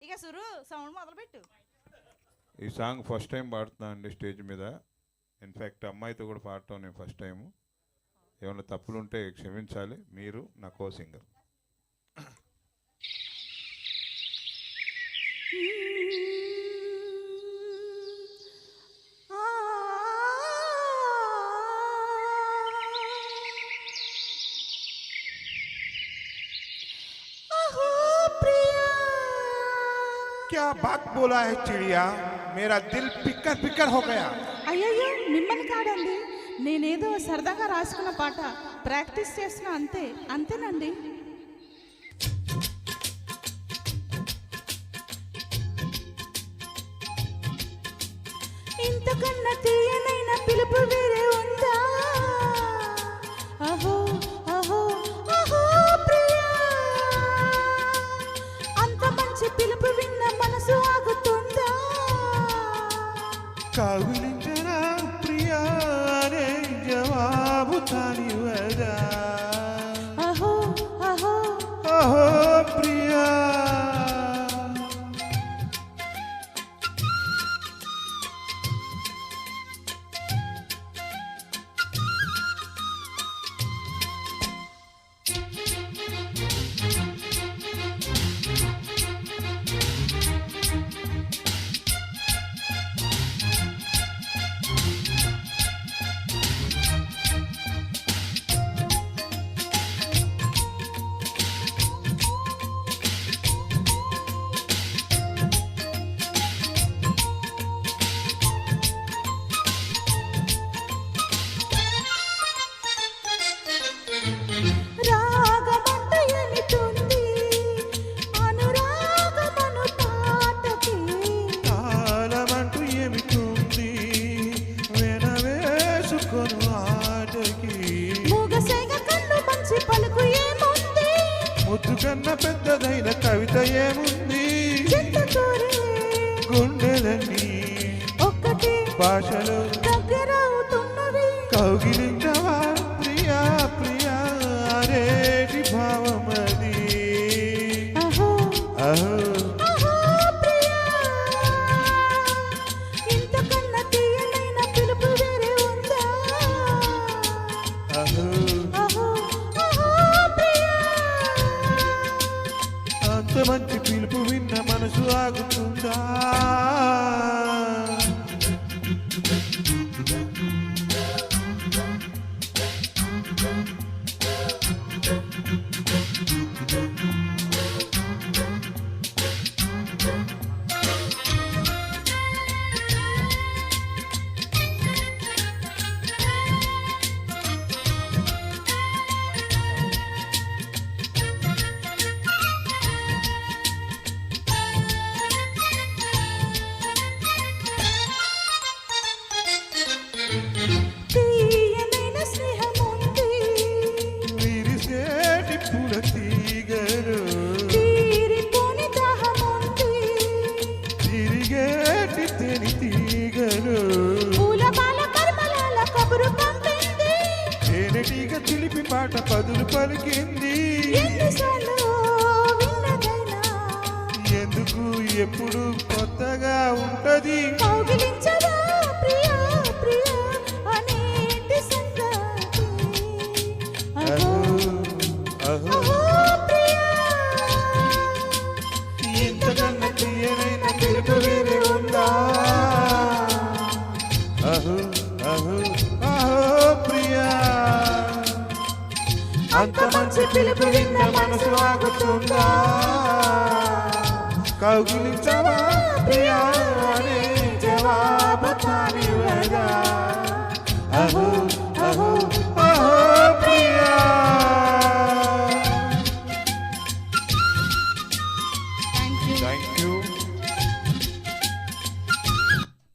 ఇక సురు సౌండ్ మొదలుపెట్టు. ఈ song first time పాడుతున్నా అండి స్టేజ్ మీద. ఇన్ఫ్యాక్ట్ అమ్మాయితో కూడా పాడటం నేను ఫస్ట్ టైము. ఏమైనా తప్పులు ఉంటే క్షమించాలి. మీరు నా కో సింగర్. क्या बात बोला है चिड़िया, मेरा दिल पिकर पिकर हो गया. అయ్యయ్యో మిమ్మల్ని కాదండి, నేనేదో సరదాగా రాసుకున్న పాట ప్రాక్టీస్ చేస్తున్నా అంతే. అంతేనండి. ఇంతకన్నా తీయనైన పిలుపు వేరే ఉందా? అహో అహో అహో ప్రియా, అంత మంచి పిలుపు విన్న మనసు ఆగుతుందా? కవిలించనా ప్రియా అనే జవాబు తానివదా. అహో అహో ఓహో ప్రియా, రాగమంటూ ఎలుతుంది అనురాగమను పాటకి. కాలమంటూ ఏమిటుంది వెనవేసుకొను ఆటకి. మూగసేగ కన్ను మంచి పలుకు ఏముంది? ముద్దు కన్నా పెద్దదైన కవిత ఏముంది? చింత కోరే గుండెలన్నీ ఒక్కటి భాషలో దగ్గరవుతున్నవి. కౌగిలించవా ప్రియా ప్రియా అరేటి భావమది. అహో అహో అహో ప్రియా, ఇంతకన్నా తీయనైన పిలుపు వేరే ఉందా? అహో అహో అహో ప్రియా, అంత మంచి పిలుపు విన్న మనసు ఆగుతుందా? తీయనైన స్నేహముంది విరిసేటి పూల తీగలు తీరిపోని దాహముంది. తిరిగేటి తెని తీగలు పూల బాల కర్మలాల కబురు పంపింది. తేనెటీగ చిలిపి పాట పదులు పలికింది. ఎన్నిసార్లు విన్నదైనా ఎందుకు ఎప్పుడు కొత్తగా ఉంటది. కౌగిలించవా ప్రియా ప్రియా అనేటి సంగతి. అహో అహో అహో ప్రియా, ఇంతకన్నా తీయనైన పిలుపు వేరే ఉందా? అహో అహో అహో ప్రియా, అంత మంచి పిలుపు విన్న మనసు ఆగుతుందా? కౌగిలించవా ప్రియా అనే జవాబు తానివదా.